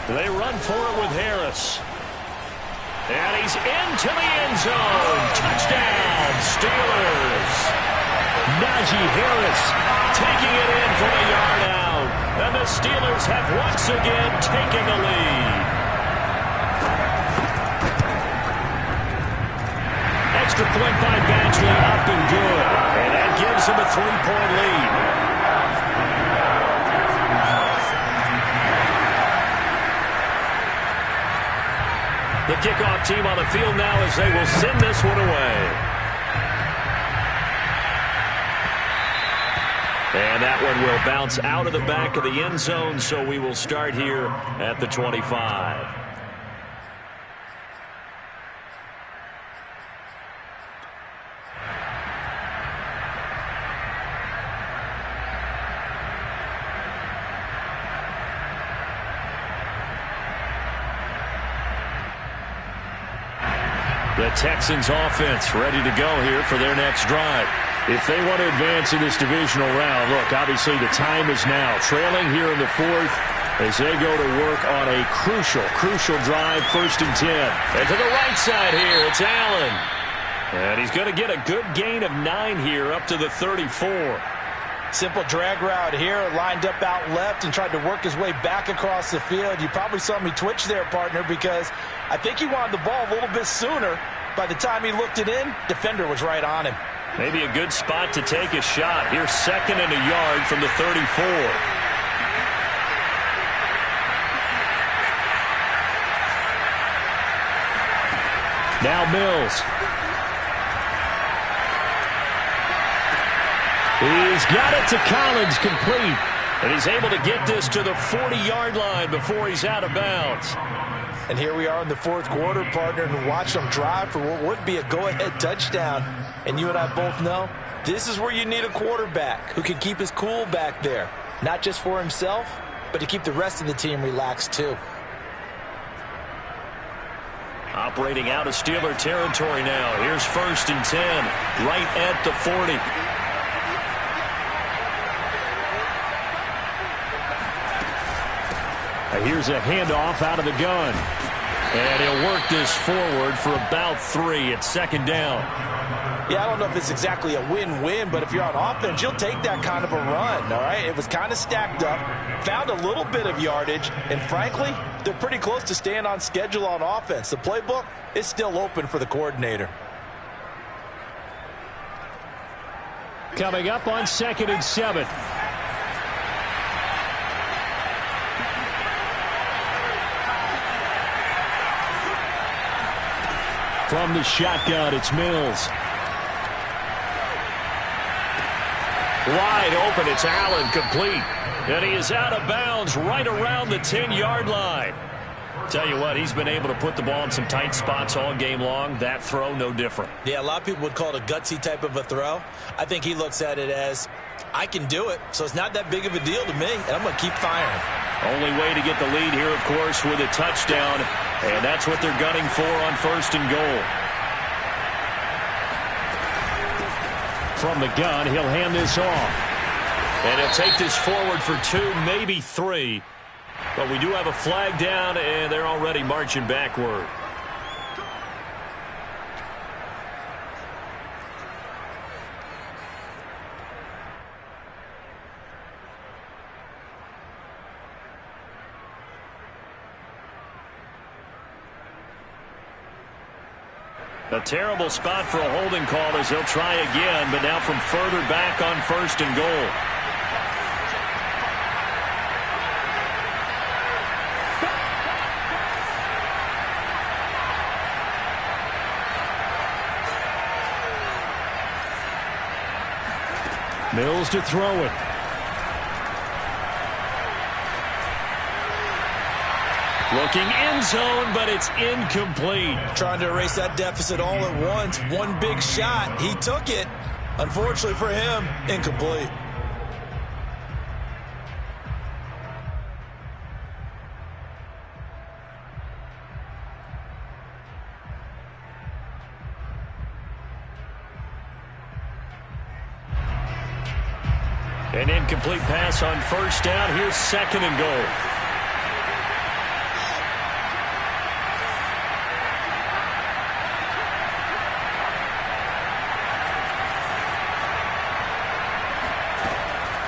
S1: They run for it with Harris. And he's into the end zone. Touchdown, Steelers. Najee Harris taking it in from a yard out. And the Steelers have once again taken the lead. Extra point by Badgley, up and good. And that gives him a 3-point lead. The kickoff team on the field now as they will send this one away. And that one will bounce out of the back of the end zone, so we will start here at the 25. The Texans offense ready to go here for their next drive. If they want to advance in this divisional round, look, obviously the time is now. Trailing here in the 4th as they go to work on a crucial drive, 1st and 10. And to the right side here, it's Allen. And he's going to get a good gain of 9 here up to the 34.
S2: Simple drag route here, lined up out left and tried to work his way back across the field. You probably saw me twitch there, partner, because I think he wanted the ball a little bit sooner. By the time he looked it in, defender was right on him.
S1: Maybe a good spot to take a shot. Here's 2nd and a yard from the 34. Now Mills. He's got it to Collins, complete. And he's able to get this to the 40-yard line before he's out of bounds.
S2: And here we are in the 4th quarter, partner, and watch them drive for what would be a go-ahead touchdown. And you and I both know this is where you need a quarterback who can keep his cool back there. Not just for himself, but to keep the rest of the team relaxed too.
S1: Operating out of Steeler territory now. Here's 1st and 10, right at the 40. Here's a handoff out of the gun. And he'll work this forward for about 3 at 2nd down.
S2: Yeah, I don't know if it's exactly a win-win, but if you're on offense, you'll take that kind of a run, all right? It was kind of stacked up, found a little bit of yardage, and frankly, they're pretty close to staying on schedule on offense. The playbook is still open for the coordinator.
S1: Coming up on 2nd and 7. From the shotgun, it's Mills. Wide open, it's Allen, complete. And he is out of bounds right around the 10-yard line. Tell you what, he's been able to put the ball in some tight spots all game long. That throw, no different.
S2: Yeah, a lot of people would call it a gutsy type of a throw. I think he looks at it as, I can do it, so it's not that big of a deal to me, and I'm going to keep firing.
S1: Only way to get the lead here, of course, with a touchdown. And that's what they're gunning for on 1st and goal. From the gun, he'll hand this off. And he'll take this forward for 2, maybe 3. But we do have a flag down, and they're already marching backward. A terrible spot for a holding call as they'll try again, but now from further back on 1st and goal. Mills to throw it. Looking end zone, but it's incomplete.
S2: Trying to erase that deficit all at once. One big shot. He took it. Unfortunately for him, incomplete.
S1: An incomplete pass on 1st down. Here's 2nd and goal.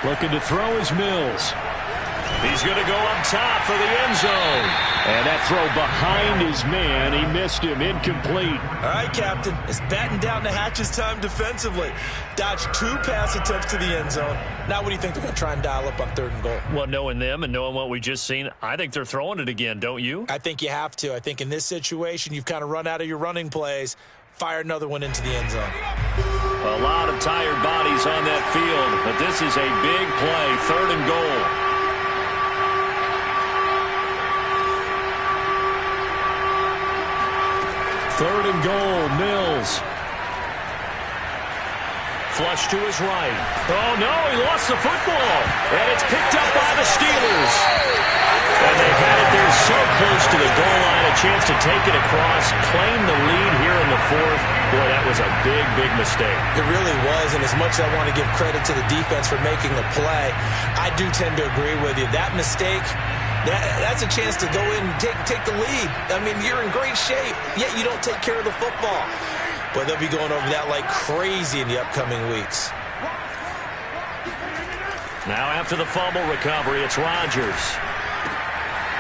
S1: Looking to throw is Mills. He's going to go up top for the end zone. And that throw behind his man. He missed him. Incomplete.
S2: All right, Captain. It's batten down the hatches time defensively. Dodged 2 pass attempts to the end zone. Now what do you think they're going to try and dial up on 3rd and goal?
S1: Well, knowing them and knowing what we just seen, I think they're throwing it again, don't you?
S2: I think you have to. I think in this situation, you've kind of run out of your running plays. Fire another one into the end zone.
S1: A lot of tired bodies on that field, but this is a big play. 3rd and goal. Third and goal, Mills. Flush to his right. Oh, no, he lost the football. And it's picked up by the Steelers. And they had it there so close to the goal line, a chance to take it across, claim the lead here in the 4th. Boy, that was a big, big mistake.
S2: It really was, and as much as I want to give credit to the defense for making the play, I do tend to agree with you. That mistake, that's a chance to go in and take the lead. I mean, you're in great shape, yet you don't take care of the football. But they'll be going over that like crazy in the upcoming weeks.
S1: Now after the fumble recovery, it's Rodgers.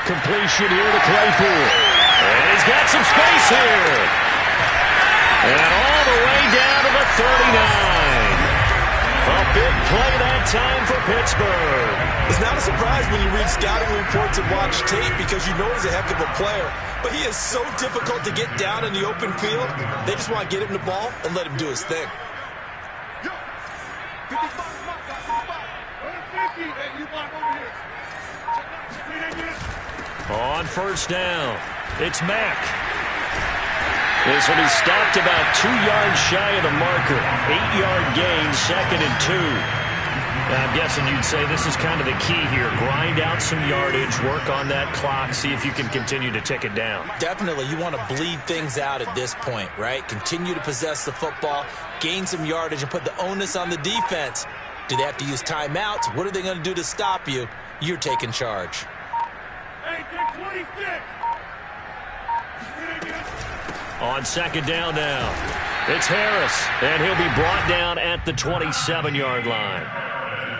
S1: Completion here to Claypool. And he's got some space here. And all the way down to the 39. A big play that time for Pittsburgh.
S2: It's not a surprise when you read scouting reports and watch tape because you know he's a heck of a player. But he is so difficult to get down in the open field. They just want to get him the ball and let him do his thing.
S1: On 1st down, it's Mack. This one is stopped about 2 yards shy of the marker. 8-yard gain, 2nd and 2. Now, I'm guessing you'd say this is kind of the key here. Grind out some yardage, work on that clock, see if you can continue to tick it down.
S2: Definitely. You want to bleed things out at this point, right? Continue to possess the football, gain some yardage, and put the onus on the defense. Do they have to use timeouts? What are they going to do to stop you? You're taking charge.
S5: Hey, get 26!
S1: On 2nd down now, it's Harris, and he'll be brought down at the 27-yard line.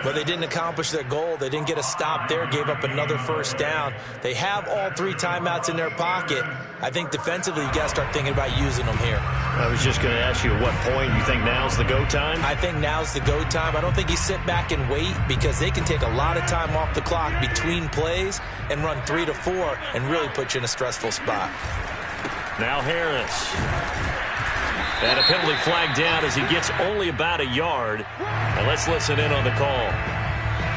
S2: But they didn't accomplish their goal. They didn't get a stop there, gave up another 1st down. They have all 3 timeouts in their pocket. I think defensively, you got to start thinking about using them here.
S1: I was just going to ask you at what point you think now's the go time?
S2: I think now's the go time. I don't think you sit back and wait because they can take a lot of time off the clock between plays and run 3 to 4 and really put you in a stressful spot.
S1: Now Harris. And a penalty flag down as he gets only about a yard. And let's listen in on the call.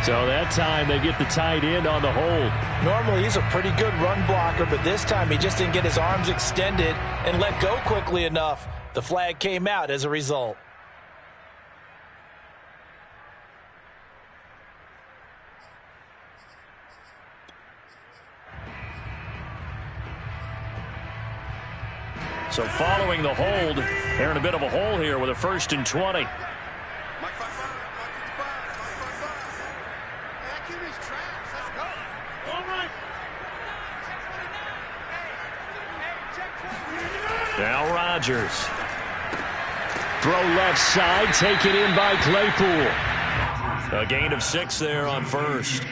S1: So that time they get the tight end on the hold.
S2: Normally he's a pretty good run blocker, but this time he just didn't get his arms extended and let go quickly enough. The flag came out as a result.
S1: So following the hold, they're in a bit of a hole here with a 1st and 20. Now Rodgers. Throw left side, taken in by Claypool. A gain of 6 there on 1st.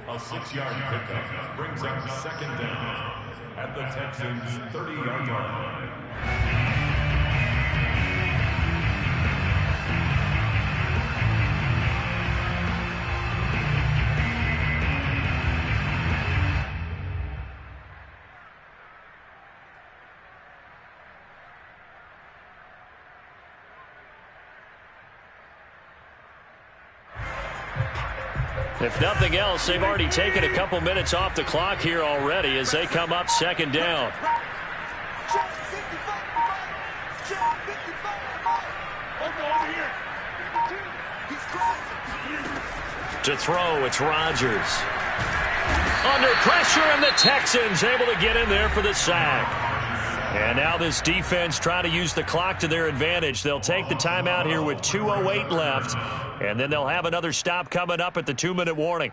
S3: A 6-yard pickup brings up 2nd down at the Texans' 30-yard line.
S1: If nothing else, they've already taken a couple minutes off the clock here already as they come up second down. To throw, it's Rodgers. Under pressure, and the Texans able to get in there for the sack. And now this defense trying to use the clock to their advantage. They'll take the timeout here with 2:08 left, and then they'll have another stop coming up at the 2-minute warning.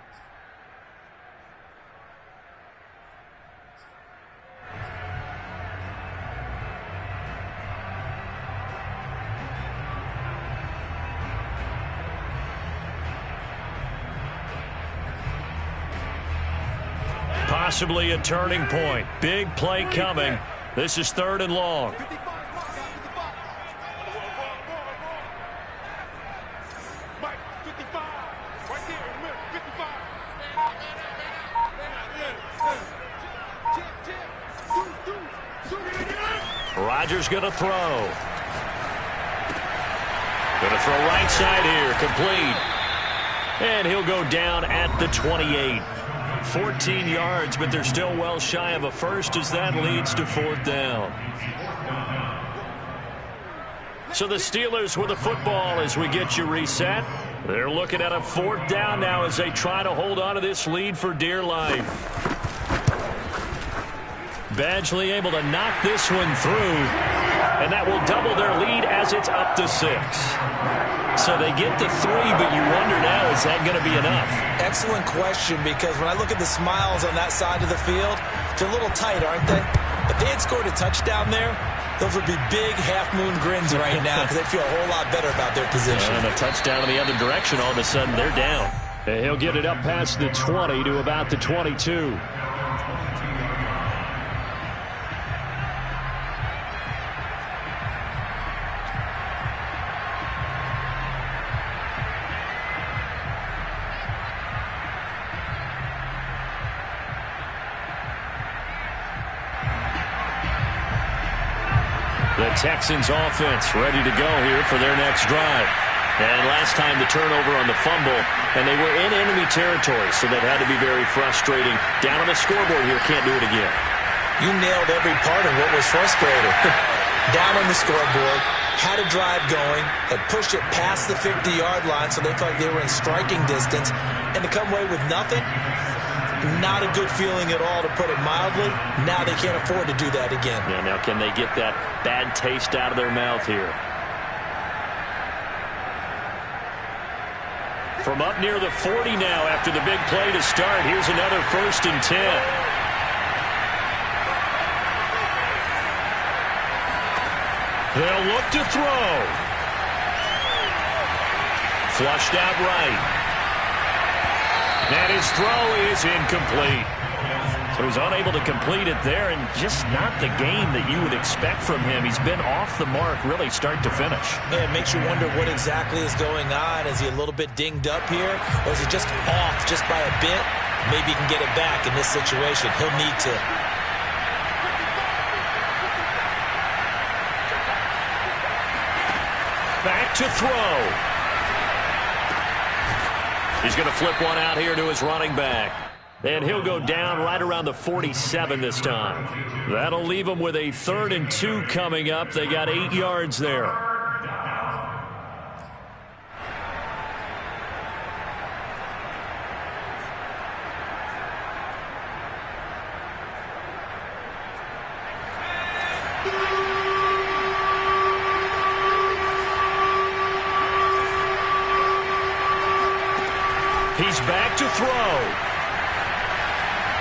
S1: Possibly a turning point. Big play coming. This is 3rd and long. Rodgers going to throw. Going to throw right side here. Complete. And he'll go down at the 28. 14 yards, but they're still well shy of a first as that leads to 4th down. So the Steelers with the football as we get you reset. They're looking at a 4th down now as they try to hold on to this lead for dear life. Badgley able to knock this one through, and that will double their lead as it's up to 6. So they get to 3, but you wonder now, is that going to be enough?
S2: Excellent question, because when I look at the smiles on that side of the field, they're a little tight, aren't they? If they had scored a touchdown there, those would be big half-moon grins right now because they feel a whole lot better about their position.
S1: And a touchdown in the other direction, all of a sudden they're down. And he'll get it up past the 20 to about the 22. The Texans offense ready to go here for their next drive. And last time the turnover on the fumble, and they were in enemy territory, so that had to be very frustrating. Down on the scoreboard here, can't do it again.
S2: You nailed every part of what was frustrating. Down on the scoreboard, had a drive going, had pushed it past the 50-yard line so they felt like they were in striking distance, and to come away with nothing, not a good feeling at all, to put it mildly. Now they can't afford to do that again.
S1: Yeah, now can they get that bad taste out of their mouth here? From up near the 40 now after the big play to start, here's another 1st and 10. They'll look to throw. Flushed out right. And his throw is incomplete. So he's unable to complete it there, and just not the game that you would expect from him. He's been off the mark really start to finish.
S2: Yeah, it makes you wonder what exactly is going on. Is he a little bit dinged up here, or is he just off just by a bit? Maybe he can get it back in this situation. He'll need to.
S1: Back to throw. He's going to flip one out here to his running back. And he'll go down right around the 47 this time. That'll leave him with a 3rd and 2 coming up. They got 8 yards there. He's back to throw.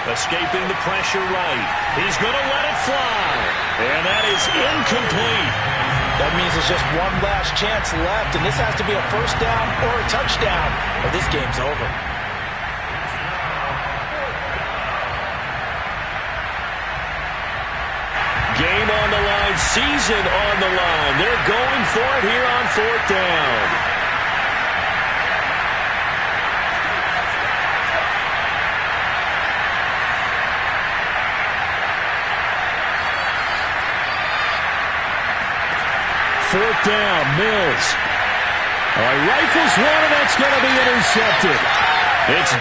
S1: Escaping the pressure right. He's going to let it fly. And that is incomplete.
S2: That means there's just one last chance left, and this has to be a 1st down or a touchdown, or this game's over.
S1: Game on the line, season on the line. They're going for it here on 4th down. Fourth down, Mills. All right, rifles one, and that's going to be intercepted. It's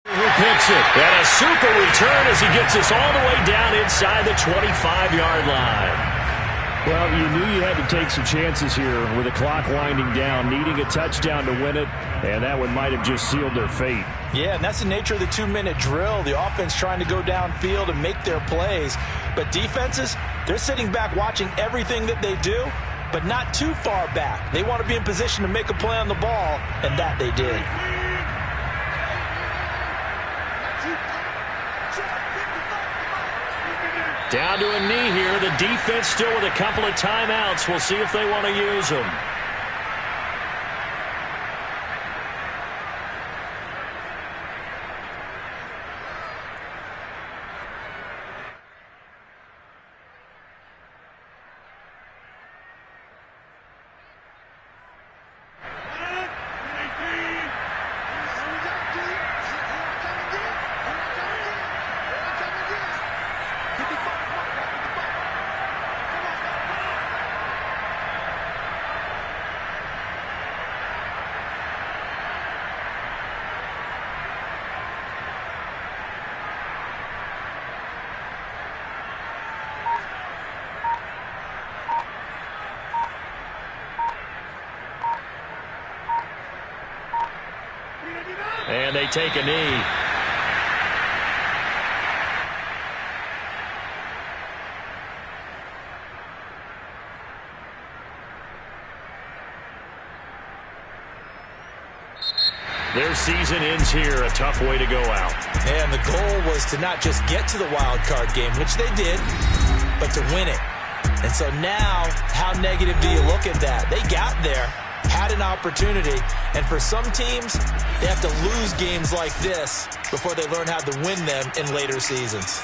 S1: who picks it. And a super return as he gets us all the way down inside the 25-yard line.
S6: Well, you knew you had to take some chances here with the clock winding down, needing a touchdown to win it, and that one might have just sealed their fate.
S2: Yeah, and that's the nature of the 2-minute drill. The offense trying to go downfield and make their plays. But defenses, they're sitting back watching everything that they do, but not too far back. They want to be in position to make a play on the ball, and that they did.
S1: Down to a knee here. The defense still with a couple of timeouts. We'll see if they want to use them. And they take a knee. Their season ends here. A tough way to go out.
S2: And the goal was to not just get to the wild card game, which they did, but to win it. And so now, how negative do you look at that? They got there, had an opportunity, and for some teams, they have to lose games like this before they learn how to win them in later seasons.